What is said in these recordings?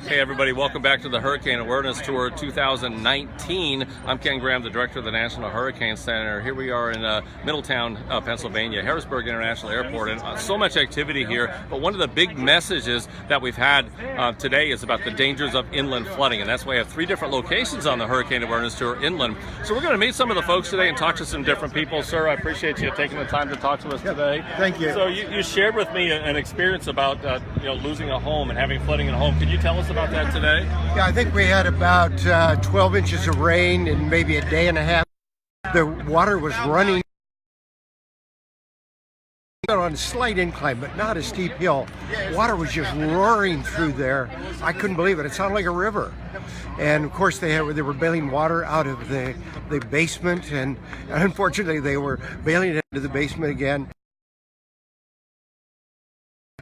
Hey everybody, welcome back to the Hurricane Awareness Tour 2019. I'm Ken Graham, the Director of the National Hurricane Center. Here we are in Middletown, Pennsylvania, Harrisburg International Airport, and so much activity here. But one of the big messages that we've had today is about the dangers of inland flooding, and that's why we have 3 different locations on the Hurricane Awareness Tour inland. So we're going to meet some of the folks today and talk to some different people. Sir, I appreciate you taking the time to talk to us today. Thank you. So you shared with me an experience about losing a home and having flooding in a home. Could you tell us about that today? Yeah, I think we had about 12 inches of rain in maybe a day and a half. The water was running on a slight incline, but not a steep hill. Water was just roaring through there. I couldn't believe it. It sounded like a river. And of course they were bailing water out of the basement, and unfortunately they were bailing it into the basement again.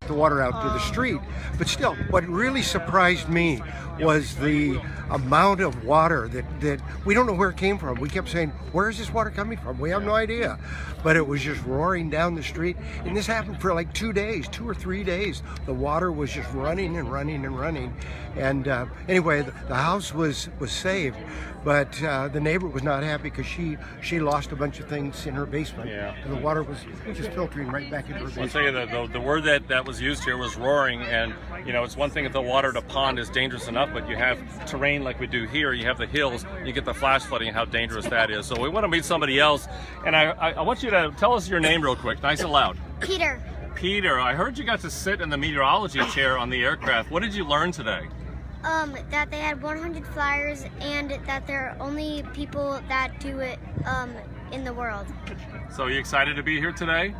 The water out to the street. But still, what really surprised me was the amount of water that we don't know where it came from. We kept saying, where is this water coming from? We have no idea. But it was just roaring down the street. And this happened for like 2 days, 2 or 3 days. The water was just running and running and running. And anyway, the house was saved. But the neighbor was not happy because she lost a bunch of things in her basement. Yeah. And the water was just filtering right back into her basement. I'll tell you that the word that was used here was roaring, and it's one thing if the water at a pond is dangerous enough, but you have terrain like we do here, you have the hills, you get the flash flooding and how dangerous that is. So we want to meet somebody else, and I want you to tell us your name real quick, nice and loud. Peter. Peter, I heard you got to sit in the meteorology chair on the aircraft. What did you learn today? That they had 100 flyers and that there are only people that do it in the world. So are you excited to be here today?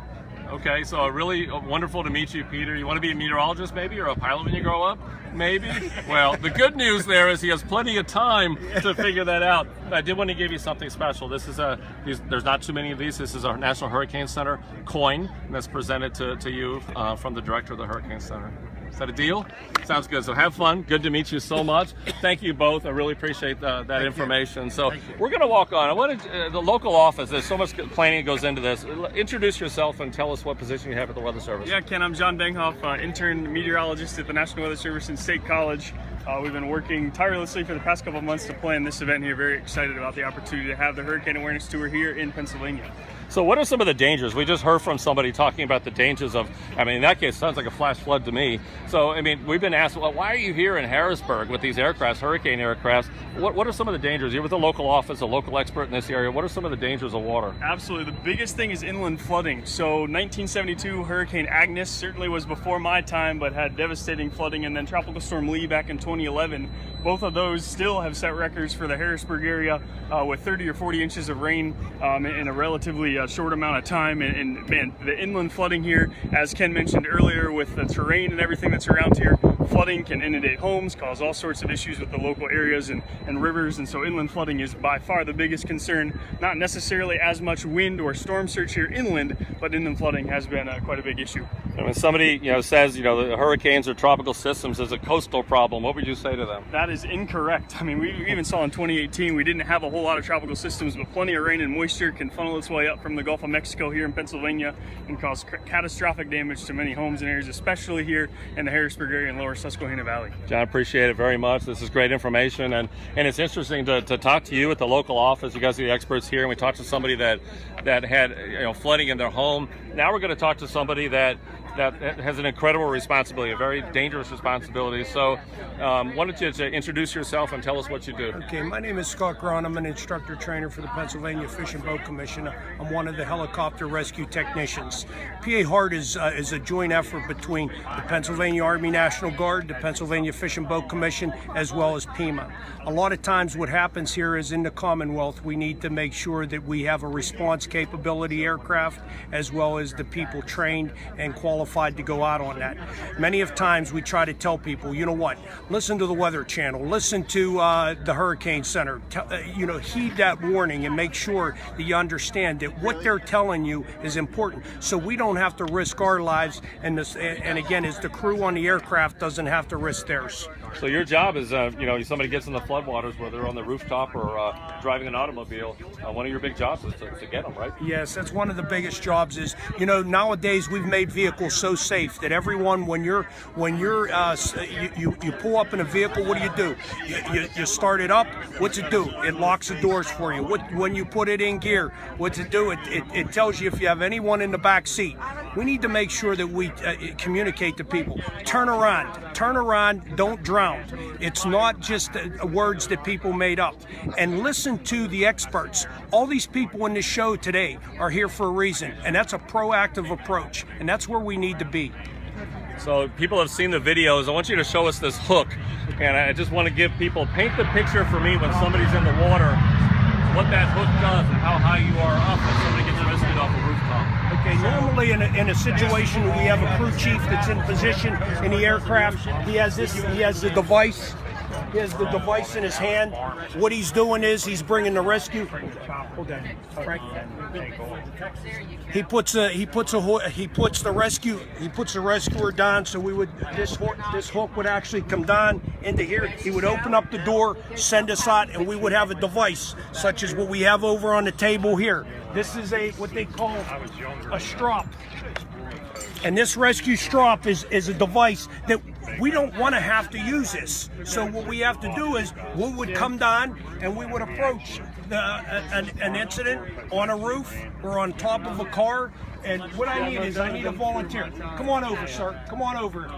Okay, so really wonderful to meet you, Peter. You want to be a meteorologist maybe, or a pilot when you grow up? Maybe? Well, the good news there is he has plenty of time to figure that out. I did want to give you something special. This is there's not too many of these. This is our National Hurricane Center coin, and that's presented to you from the Director of the Hurricane Center. Is that a deal? Sounds good. So have fun. Good to meet you so much. Thank you both. I really appreciate that information. So we're going to walk on. I wanted the local office. There's so much planning that goes into this. Introduce yourself and tell us what position you have at the Weather Service. Yeah, Ken, I'm John Bingham, intern meteorologist at the National Weather Service in State College. We've been working tirelessly for the past couple of months to plan this event here. Very excited about the opportunity to have the Hurricane Awareness Tour here in Pennsylvania. So what are some of the dangers? We just heard from somebody talking about the dangers of, in that case, it sounds like a flash flood to me. So, we've been asked, well, why are you here in Harrisburg with these aircrafts, hurricane aircrafts? What are some of the dangers? You're with a local office, a local expert in this area. What are some of the dangers of water? Absolutely. The biggest thing is inland flooding. So 1972 Hurricane Agnes certainly was before my time, but had devastating flooding, and then Tropical Storm Lee back in 2011. Both of those still have set records for the Harrisburg area with 30 or 40 inches of rain in a relatively short amount of time. And man, the inland flooding here, as Ken mentioned earlier, with the terrain and everything that's around here, flooding can inundate homes, cause all sorts of issues with the local areas and rivers. And so inland flooding is by far the biggest concern. Not necessarily as much wind or storm surge here inland, but inland flooding has been quite a big issue. And when somebody says the hurricanes or tropical systems is a coastal problem, what would you say to them? That is incorrect. We even saw in 2018 we didn't have a whole lot of tropical systems, but plenty of rain and moisture can funnel its way up from the Gulf of Mexico here in Pennsylvania and cause catastrophic damage to many homes and areas, especially here in the Harrisburg area and lower Susquehanna Valley. John, I appreciate it very much. This is great information, and it's interesting to talk to you at the local office. You guys are the experts here, and we talked to somebody that had flooding in their home. Now we're going to talk to somebody that has an incredible responsibility, a very dangerous responsibility. So why don't you introduce yourself and tell us what you do? Okay, my name is Scott Graham. I'm an instructor trainer for the Pennsylvania Fish and Boat Commission. I'm one of the helicopter rescue technicians. PA HART is a joint effort between the Pennsylvania Army National Guard, the Pennsylvania Fish and Boat Commission, as well as PEMA. A lot of times what happens here is in the Commonwealth, we need to make sure that we have a response capability aircraft, as well as the people trained and qualified to go out on that. Many of times we try to tell people, listen to the Weather Channel, listen to the Hurricane Center, heed that warning and make sure that you understand that what they're telling you is important, so we don't have to risk our lives, and again, as the crew on the aircraft doesn't have to risk theirs. So your job is, somebody gets in the floodwaters, whether they're on the rooftop or driving an automobile. One of your big jobs is to get them, right? Yes, that's one of the biggest jobs. Is nowadays we've made vehicles so safe that everyone, when you pull up in a vehicle, what do? You start it up. What's it do? It locks the doors for you. When you put it in gear, what's it do? It tells you if you have anyone in the back seat. We need to make sure that we communicate to people. Turn around, don't drown. It's not just words that people made up. And listen to the experts. All these people in this show today are here for a reason, and that's a proactive approach, and that's where we need to be. So people have seen the videos. I want you to show us this hook, and I just want to give people, paint the picture for me when somebody's in the water, what that hook does and how high you are up when somebody gets rescued off a rooftop. Okay, normally in a situation where we have a crew chief that's in position in the aircraft, he has the device. He has the device in his hand. What he's doing is he's bringing the rescue. Hold on, Frank. He puts the rescuer down. So this hook would actually come down into here. He would open up the door, send us out, and we would have a device such as what we have over on the table here. This is what they call a strop. And this rescue strop is a device that we don't want to have to use this. So what we have to do is we would come down and we would approach an incident on a roof or on top of a car. And what I need a volunteer. Come on over, sir. Come on over.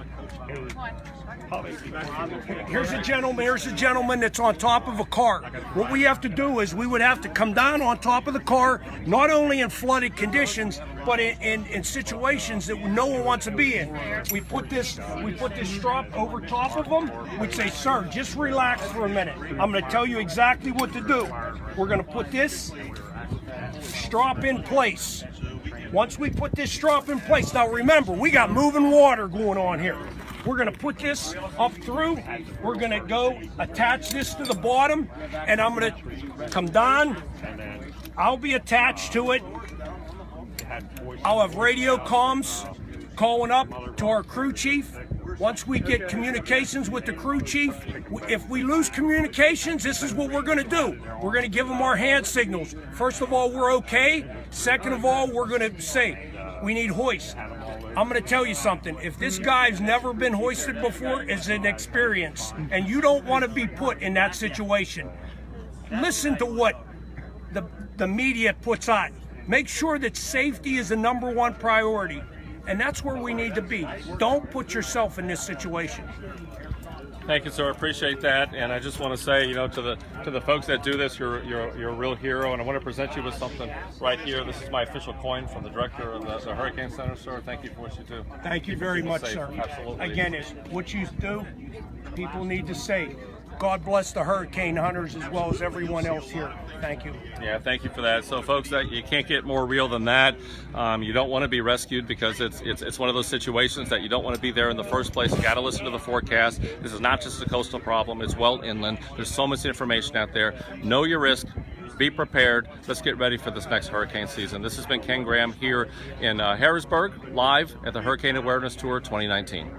Here's a gentleman that's on top of a car. What we have to do is we would have to come down on top of the car, not only in flooded conditions, but in situations that no one wants to be in. We put this strop over top of them. We'd say, sir, just relax for a minute. I'm going to tell you exactly what to do. We're going to put this strop in place. Once we put this strop in place, now remember, we got moving water going on here. We're going to put this up through. We're going to go attach this to the bottom, and I'm going to come down. I'll be attached to it. I'll have radio comms calling up to our crew chief. Once we get communications with the crew chief, if we lose communications, this is what we're going to do. We're going to give them our hand signals. First of all, we're okay. Second of all, we're going to say, we need hoist. I'm going to tell you something. If this guy's never been hoisted before, it's an experience, and you don't want to be put in that situation. Listen to what the media puts on. Make sure that safety is the number one priority, and that's where we need to be. Don't put yourself in this situation. Thank you, sir. I appreciate that, and I just want to say, to the folks that do this, you're a real hero, and I want to present you with something right here. This is my official coin from the director of the Hurricane Center, sir. Thank you for what you do. Thank you very much, sir. Absolutely. Again, it's what you do. People need to say, God bless the hurricane hunters as well as everyone else here. Thank you. Yeah, thank you for that. So, folks, you can't get more real than that. You don't want to be rescued because it's one of those situations that you don't want to be there in the first place. You got to listen to the forecast. This is not just a coastal problem. It's well inland. There's so much information out there. Know your risk. Be prepared. Let's get ready for this next hurricane season. This has been Ken Graham here in Harrisburg, live at the Hurricane Awareness Tour 2019.